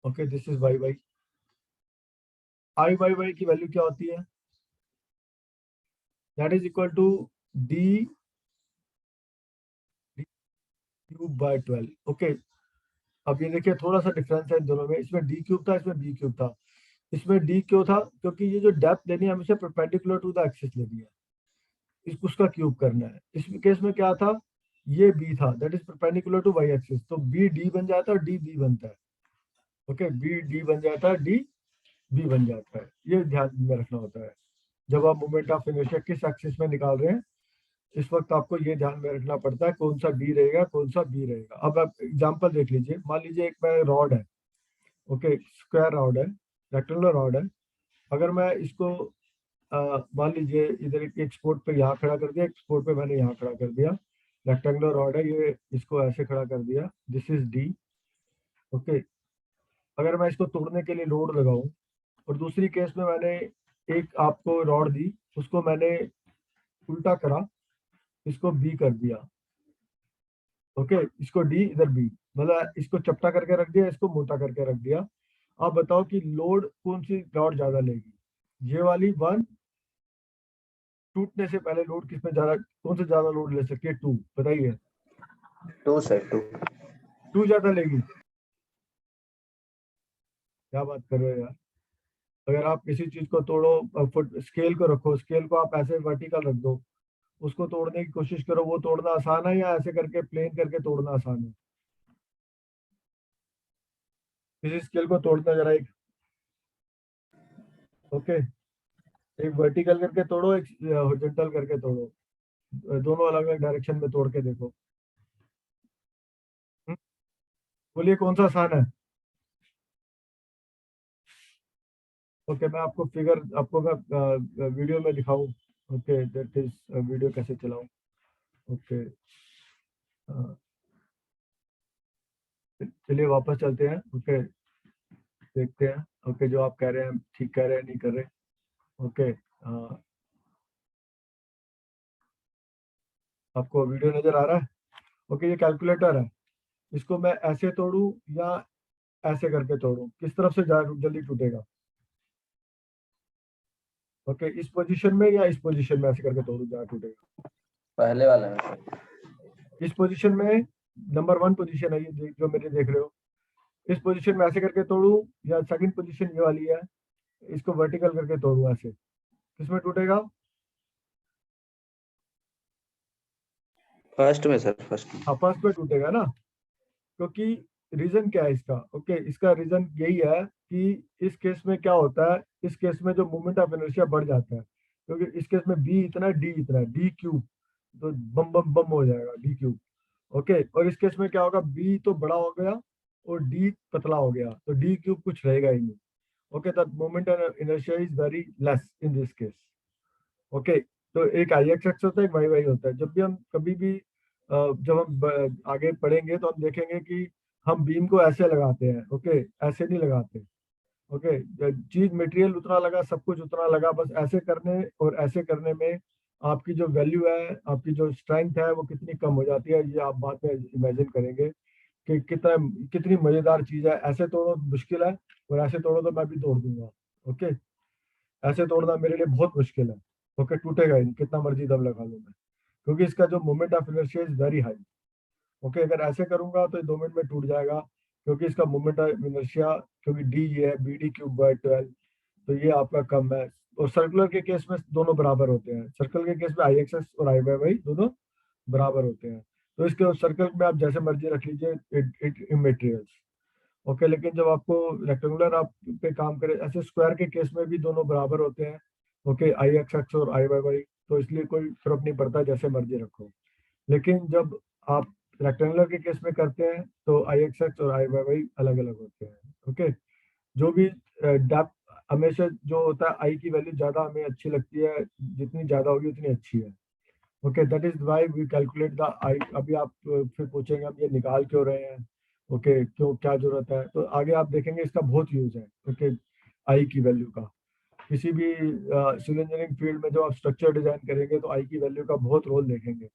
Okay, this is YY। IYY की वैल्यू क्या होती है? That is equal to D cube by 12। Okay, अब ये देखिए थोड़ा सा डिफरेंस है इन दोनों में, इसमें डी क्यूब था, इसमें बी क्यूब था। इसमें डी क्यों था? क्योंकि ये जो डेप्थ लेनी है हमेशा परपेंडिकुलर टू द एक्सिस लेनी है, उसका क्यूब करना है। इस केस में क्या था, ये बी था, that is perpendicular to Y axis, तो बी डी बन जाता है और डी बी बनता है। ओके, बी डी बन जाता है, डी बी बन जाता है। ये ध्यान में रखना होता है जब आप मोमेंट ऑफ इनर्शिया किस एक्सिस में निकाल रहे हैं, इस वक्त आपको ये ध्यान में रखना पड़ता है कौन सा डी रहेगा कौन सा बी रहेगा। अब आप एग्जांपल देख लीजिए, मान लीजिए एक मैं रॉड है, ओके, स्क्वायर रॉड है, रेक्टेंगुलर रॉड है। अगर मैं इसको मान लीजिए इधर एक स्पोर्ट पे यहाँ खड़ा कर दिया, एक स्पोर्ट पे मैंने यहाँ खड़ा कर दिया, रेक्टेंगुलर रॉड है ये, इसको ऐसे खड़ा कर दिया, दिस इज डी। ओके, अगर मैं इसको तोड़ने के लिए लोड लगाऊं, और दूसरी केस में मैंने एक आपको रॉड दी, उसको मैंने उल्टा करा, इसको बी कर दिया, ओके, इसको डी इधर बी, मतलब इसको चपटा करके रख दिया, इसको मोटा करके रख दिया। आप बताओ कि लोड कौन सी रॉड ज्यादा लेगी, ये वाली वन, टूटने से पहले लोड किस में ज्यादा, कौन से ज्यादा लोड ले सकती है, टू, बताइए। 2 सर 2। टू ज्यादा लेगी, क्या बात कर रहे हो यार। अगर आप किसी चीज को तोड़ो, फुट स्केल को रखो, स्केल को आप ऐसे वर्टिकल रख दो, उसको तोड़ने की कोशिश करो, वो तोड़ना आसान है या ऐसे करके प्लेन करके तोड़ना आसान है? किसी स्केल को तोड़ना जरा एक, ओके, एक वर्टिकल करके तोड़ो, एक हॉरिजॉन्टल करके तोड़ो, दोनों अलग अलग डायरेक्शन में तोड़ के देखो। हम्म? बोलिए कौन सा आसान है? ओके, मैं आपको फिगर, आपको मैं वीडियो में दिखाऊं, ओके, दैट इज वीडियो कैसे चलाऊं, ओके, चलिए वापस चलते हैं, ओके, देखते हैं, ओके, जो आप कह रहे हैं ठीक कह रहे हैं नहीं कर रहे, ओके, आपको वीडियो नजर आ रहा है? ओके, ये कैलकुलेटर है, इसको मैं ऐसे तोड़ूं या ऐसे करके तोड़ूं, किस तरफ से जल्दी टूटेगा? ओके, इस पोजीशन में या इस पोजीशन में ऐसे करके तोड़ूं जहाँ टूटेगा? पहले वाला में सर। इस पोजीशन में, नंबर 1 पोजीशन है ये, जो मेरे देख रहे हो, इस पोजीशन में ऐसे करके तोड़ूं या सेकंड पोजीशन ये वाली है, इसको वर्टिकल करके तोड़ूं ऐसे, किसमें टूटेगा? फर्स्ट में सर, फर्स्ट में। हाँ, फर्स्ट में टूटेगा ना, क्योंकि रीजन क्या है इसका, ओके, इसका रीजन यही है कि इस केस में क्या होता है, इस केस में जो मोमेंट ऑफ इनर्शिया बढ़ जाता है, क्योंकि इस केस में बी इतना है, डी इतना है, डी क्यूब, तो बम बम बम हो जाएगा डी क्यूब। ओके, और इस केस में क्या होगा, बी तो बड़ा हो गया और डी पतला हो गया, तो डी क्यूब कुछ रहेगा ही नहीं। Okay, the moment of inertia is very less in this case. Okay, तो एक आई एक्स एक्स होता है, एक वाई वाई होता है। जब भी हम कभी भी जब हम आगे पढ़ेंगे तो हम देखेंगे कि हम बीम को ऐसे लगाते हैं, ओके, ऐसे नहीं लगाते। ओके, चीज मटेरियल उतना लगा, सब कुछ उतना लगा, बस ऐसे करने और ऐसे करने में आपकी जो वैल्यू है, आपकी जो स्ट्रेंथ है, वो कितनी कम हो जाती है, ये आप बाद में इमेजिन करेंगे कि कितनी मजेदार चीज है। ऐसे तोड़ो मुश्किल है, और ऐसे तोड़ो तो मैं भी तोड़ दूंगा। ओके, ऐसे तोड़ना मेरे लिए बहुत मुश्किल है। ओके, टूटेगा ही नहीं कितना मर्जी दम लगा लूं मैं, क्योंकि इसका जो moment of inertia is very high. Okay, अगर ऐसे करूंगा तो 2 मिनट में टूट जाएगा, क्योंकि इसका मोमेंट ऑफ इनर्शिया, क्योंकि डी ये है, बी डी क्यूब बाय 12, तो ये आपका कम है। और सर्कुलर के केस में दोनों बराबर होते हैं, सर्कल के केस में आई एक्स एक्स और आई वाई वाई दोनों बराबर होते हैं। तो इसके सर्कल में आप जैसे मर्जी रख लीजिए, इट इमेटेरियल्स। ओके, लेकिन जब आपको रेक्टेंगुलर आप पे काम करे, ऐसे स्क्वायर के केस में भी दोनों बराबर होते हैं, ओके, आई एक्स एक्स और आई वाई वाई, तो इसलिए कोई फर्क नहीं पड़ता, जैसे मर्जी रखो। लेकिन जब आप रेक्टेंगुलर के केस में करते हैं तो आई एक्स एक्स और आई वाई वाई अलग अलग होते हैं। ओके, जो भी डेप्थ, हमेशा जो होता है आई की वैल्यू ज्यादा हमें अच्छी लगती है, जितनी ज्यादा होगी उतनी अच्छी है। Okay, that is why we calculate the I. अभी आप फिर पूछेंगे हम ये निकाल क्यों रहे हैं, ओके, क्यों, क्या जरूरत है, तो आगे आप देखेंगे इसका बहुत यूज है। ओके, आई की वैल्यू का किसी भी सिविल इंजीनियरिंग फील्ड में जब आप स्ट्रक्चर डिजाइन करेंगे तो आई की वैल्यू का बहुत रोल देखेंगे।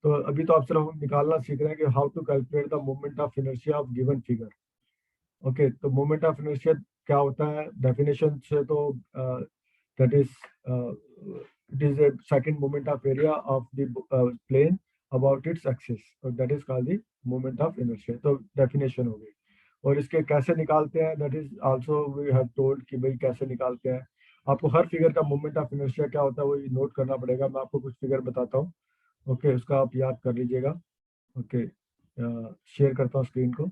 तो अभी तो आप सिर्फ निकालना सीख रहे हैं कि how to calculate the moment of inertia of given figure. Okay, तो मोमेंट ऑफ इनर्शिया क्या होता है डेफिनेशन से, तो that is It is a second moment of area of the plane about its axis. So that is called the moment of inertia. तो definition हो गई. और इसके कैसे निकालते हैं, that is also we have told कि भाई कैसे निकालते हैं. आपको हर फिगर का मोमेंट ऑफ इनर्शिया क्या होता है वो नोट करना पड़ेगा. मैं आपको कुछ फिगर बताता हूँ. ओके, उसका आप याद कर लीजिएगा. ओके, शेयर करता हूँ स्क्रीन को.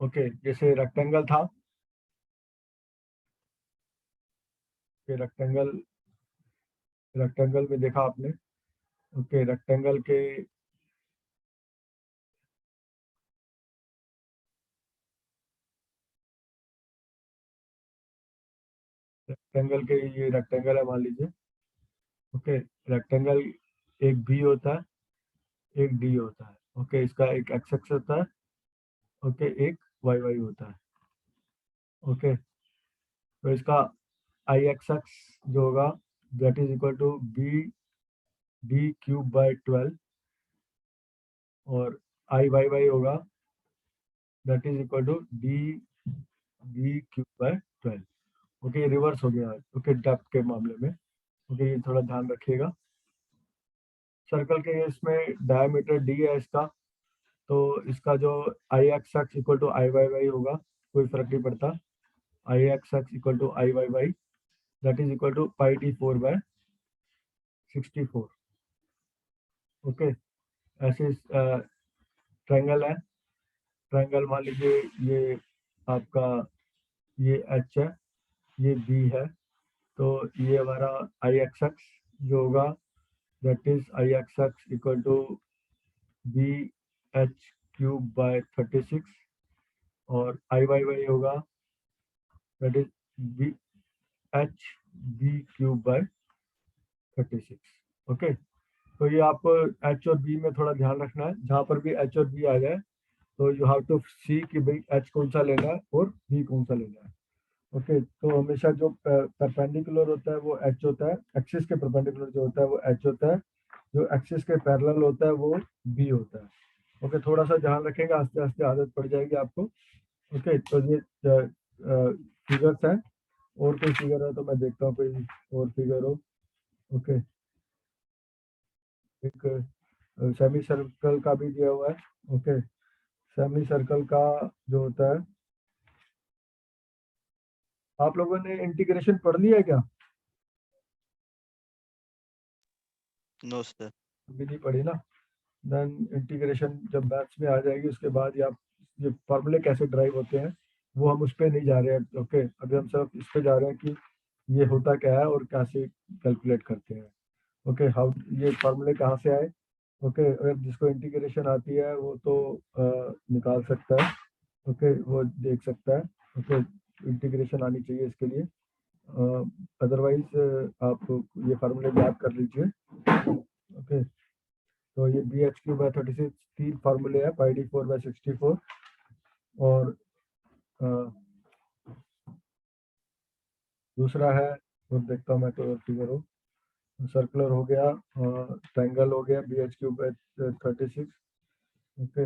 ओके, जैसे रेक्टेंगल था, रेक्टेंगल में देखा आपने. ओके, रेक्टेंगल के ये रेक्टेंगल है मान लीजिए. ओके, रेक्टेंगल एक बी होता है, एक डी होता है. ओके, इसका एक एक्स एक्स होता है. ओके, एक वाई वाई होता है. ओके, तो इसका आई एक्स एक्स जो होगा that is equal to B D cube by 12 और आई वाई वाई होगा that is equal to D D cube by 12. Okay, reverse हो गया. ओके, डेप्थ के मामले में. ओके, ये थोड़ा ध्यान रखिएगा. सर्कल के इसमें डायमीटर डी है इसका, तो इसका जो I x x equal to I Y Y होगा, कोई फर्क नहीं पड़ता. I x x equal to I Y y that is equal to pi d 4/64. Okay, ऐसे ट्रायंगल है. ट्रायंगल मान लीजिए ये आपका ये एच है, ये बी है, तो ये हमारा आई एक्स एक्स जो होगा that is I x x equal to B H cube by 36 और आई वाई वाई होगा that is B H B cube by 36. Okay, तो ये आपको एच और बी में थोड़ा ध्यान रखना है. जहाँ पर भी एच और बी आ जाए तो यू हैव टू सी कि भाई एच कौन सा लेना है और बी कौन सा लेना है. ओके, तो हमेशा जो परपेंडिकुलर होता है वो एच होता है. एक्सिस के परपेंडिकुलर जो होता है वो एच होता है. जो एक्सिस के पैरेलल होता है वो बी होता है. ओके, थोड़ा सा ध्यान रखेंगे, आस्ते आस्ते आदत पड़ जाएगी आपको. ओके, तो ये फिगर्स हैं. और कोई फिगर है तो मैं देखता हूँ कोई और फिगर हो. ओके, एक सेमी सर्कल का भी दिया हुआ है. ओके, सेमी सर्कल का जो होता है, आप लोगों ने इंटीग्रेशन पढ़ लिया है क्या? No sir. अभी नहीं पढ़ी ना. देन इंटीग्रेशन जब मैथ्स में आ जाएगी उसके बाद ये फॉर्मूले कैसे ड्राइव होते हैं वो हम उस पर नहीं जा रहे हैं. ओके, अभी हम सिर्फ इस पे जा रहे हैं कि ये होता क्या है और कैसे कैलकुलेट करते हैं. ओके, हाउ ये फॉर्मूले कहाँ से आए. ओके, अगर जिसको इंटीग्रेशन आती है वो तो निकाल सकता है. ओके, वो देख सकता है. ओके, इंटीग्रेशन आनी चाहिए इसके लिए. अदरवाइज आप ये फार्मूले याद कर लीजिए. ओके, तो ये बी एच क्यू बाय 36 तीन फार्मूले है, पाई डी 4/64 और दूसरा है और देखता हूँ मैं तो फिगर हो. सर्कुलर हो गया, ट्रायंगल हो गया, B H cube by 36. Okay,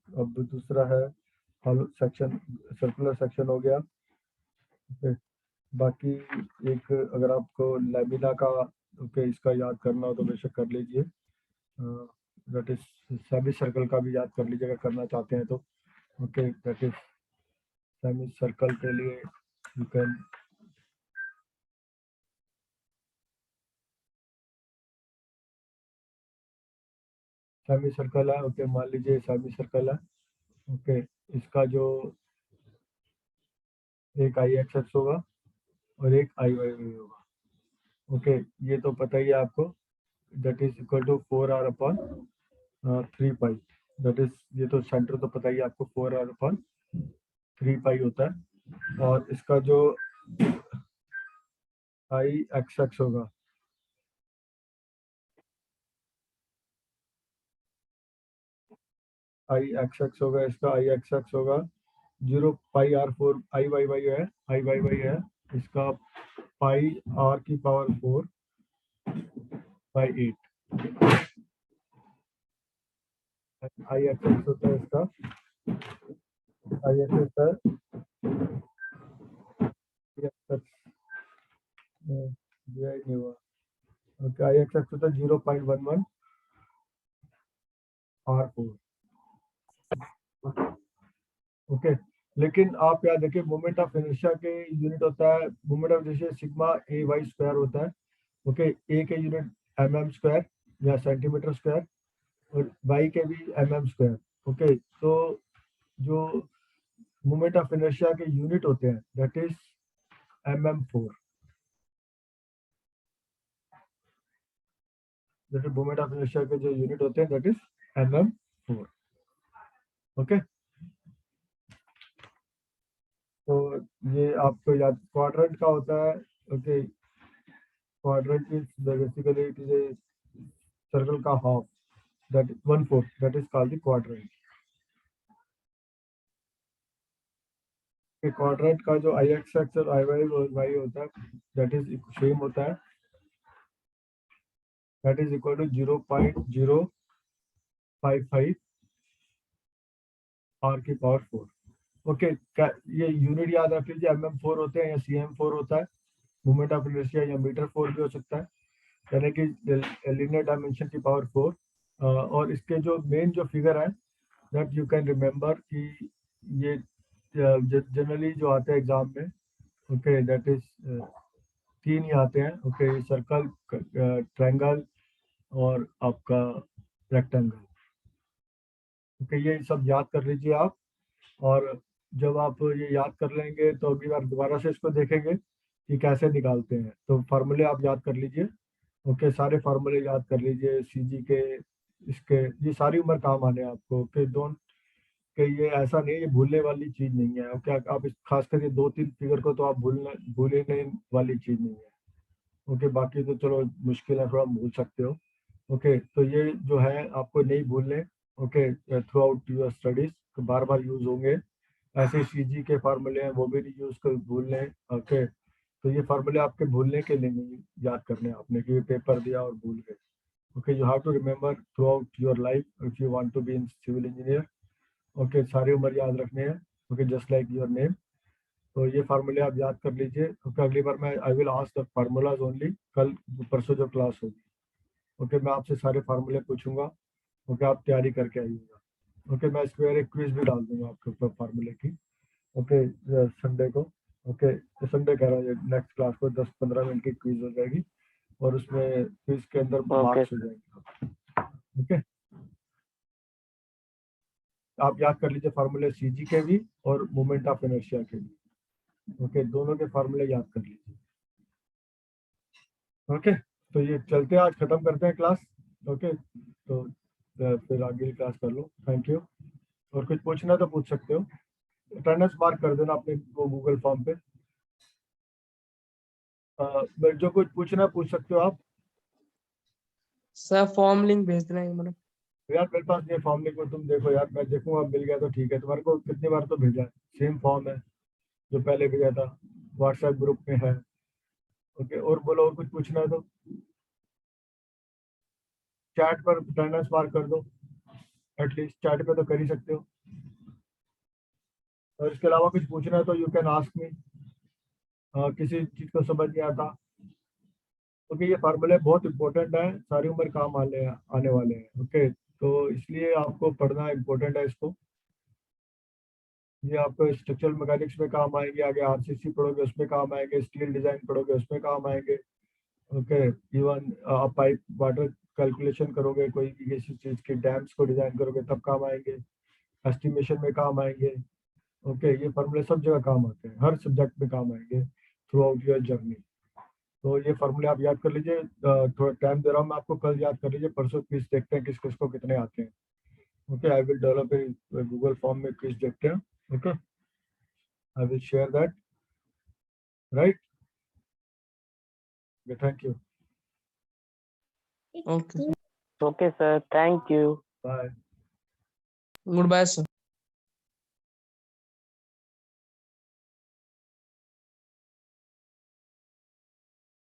अब दूसरा है हॉलो सेक्शन, सर्कुलर सेक्शन हो गया. ओके, बाकी एक अगर आपको लैमिना का ओके इसका याद करना हो तो बेशक कर लीजिए. दैट इज सेमी सर्कल का भी याद कर लीजिएगा करना चाहते हैं तो. Okay, that is semi circle के लिए यू कैन सेमी सर्कल है. ओके, मान लीजिए सेमी सर्कल है. ओके, इसका जो एक आई एक्स एक्स होगा और एक आई वाई वाई होगा. ओके, ये तो पता ही है आपको. That is equal to 4r upon 3 pi. That is ये तो सेंटर तो पता ही है आपको 4r अपॉन 3 पाई होता है. और इसका जो आई एक्स एक्स होगा आई एक्स एक्स होगा, इसका आई एक्स एक्स होगा 0 पाई आर 4 आई वाई वाई है, आई वाई वाई है, इसका पाई आर की power 4 by 8 I x x होता है इसका, आई एक्स होता है नहीं हुआ, ओके आई एक्स एक्स होता है 0.11 आर 4, ओके। लेकिन आप याद रखिए मोमेंट ऑफ इनर्शिया के यूनिट होता है, moment of inertia sigma A Y square होता है, ओके। ए के यूनिट एम स्क्वायर या सेंटीमीटर स्क्वायर और वाई के भी एम स्क्वायर, ओके। तो जो मोमेंट ऑफ इनर्शिया के यूनिट होते हैं दैट इज mm4, दैट इज मोमेंट ऑफ इनर्शिया के जो यूनिट होते हैं दैट इज mm4, ओके। तो ये आपको याद क्वाड्रेंट का होता है, okay. Quadrant is basically it is a circle का half, that 1/4 that is called the quadrant। क्वाड्रेंट का जो आई एक्स एक्स और आई वाई होता है दैट इज सेम होता है, that is equal to 0.055 R की पावर 4, ओके। ये यूनिट याद रख लीजिए mm4 होते हैं या cm4 होता है, मोमेंट ऑफ इनर्शिया या मीटर 4 भी हो सकता है, यानी कि लीनियर डायमेंशन की पावर 4। और इसके जो मेन जो फिगर है दैट यू कैन रिमेंबर कि ये जनरली जो आते हैं एग्जाम में, ओके, दैट इज 3 ही आते हैं, ओके। सर्कल, ट्रायंगल और आपका रेक्टेंगल, ओके। ये सब याद कर लीजिए आप, और जब आप ये याद कर लेंगे तो अगली बार दोबारा से इसको देखेंगे कि कैसे निकालते हैं। तो फार्मूले आप याद कर लीजिए, ओके। सारे फार्मूले याद कर लीजिए सीजी के, इसके, ये सारी उम्र काम आने हैं आपको, ओके। डोंट कि ये ऐसा नहीं है, ये भूलने वाली चीज नहीं है, ओके। आप खास करके 2-3 फिगर को तो आप भूलने वाली चीज नहीं है, ओके। बाकी तो चलो मुश्किल है, थोड़ा भूल सकते हो, ओके। तो ये जो है आपको नहीं भूलने, okay, through out your studies, तो बार बार यूज होंगे। ऐसे सीजी के फार्मूले हैं वो भी नहीं यूज कर भूलने, ओके। तो ये फार्मूले आपके भूलने के लिए नहीं याद करने आपने कि पेपर दिया और भूल गए, okay. You have to remember throughout your life if you want to be in civil engineer, okay. सारी उम्र याद रखने हैं, okay, just like your name. तो ये फार्मूले आप याद कर लीजिए, ओके। अगली बार मैं I will ask the formulas only, कल परसों जो क्लास होगी, ओके, मैं आपसे सारे फार्मूले पूछूंगा, ओके। आप तैयारी करके आइएगा, ओके। मैं इसके एक क्विज भी डाल दूंगा आपके ऊपर फार्मूले की, ओके, संडे को, ओके। संडे कह रहा हूँ, नेक्स्ट क्लास को 10-15 मिनट की क्विज हो जाएगी और उसमें क्विज के अंदर मार्क्स हो जाएंगे, ओके। आप याद कर लीजिए फार्मूले सीजी के भी और मोमेंट ऑफ इनर्शिया के भी, ओके। दोनों के फार्मूले याद कर लीजिए, ओके। तो ये चलते हैं, आज खत्म करते हैं क्लास, ओके। तो फिर आगे क्लास कर लो, थैंक यू। और कुछ पूछना तो पूछ सकते हो, अटेंडेंस मार्क कर देना अपने वो गूगल फॉर्म पे। जो कुछ पूछना पूछ सकते हो आप। सर फॉर्म लिंक भेज देना मतलब। यार मेरे पास ये फॉर्म लिखो, तुम देखो यार, मैं देखूंगा मिल गया तो ठीक है। तुम्हारे को कितनी बार तो भेजा है, सेम फॉर्म है जो पहले भेजा था, व्हाट्सएप ग्रुप में है, ओके। और बोलो, और कुछ पूछना है तो चैट पर अटेंडेंस मार्क कर दो, एटलीस्ट चैट पे तो कर ही सकते हो। और इसके अलावा कुछ पूछना है तो यू कैन आस्क मी, किसी चीज को समझ नहीं आता, क्योंकि ये फार्मूले बहुत इंपॉर्टेंट है, सारी उम्र काम आने वाले हैं, ओके। तो इसलिए आपको पढ़ना इंपॉर्टेंट है इसको। ये आपको स्ट्रक्चरल मैकेनिक्स में काम आएंगे, आगे आरसीसी पढ़ोगे उसमें काम आएंगे, स्टील डिजाइन पढ़ोगे उसमें काम आएंगे, ओके। इवन आप पाइप वाटर कैलकुलेशन करोगे, कोई किसी चीज के डैम्स को डिजाइन करोगे तब काम आएंगे, एस्टिमेशन में काम आएंगे, ओके। ये फार्मूले सब जगह काम आते हैं, हर सब्जेक्ट में काम आएंगे थ्रू आउट योर जर्नी। तो ये फार्मूले आप याद कर लीजिए, थोड़ा टाइम दे रहा हूँ मैं आपको, कल याद कर लीजिए, परसों क्विज देखते हैं किस किस को कितने आते हैं, okay. I will develop a Google form में क्विज देखते हैं, okay. I will share that, right, thank you, okay Okay, sir. Thank you. Bye. Good bye sir.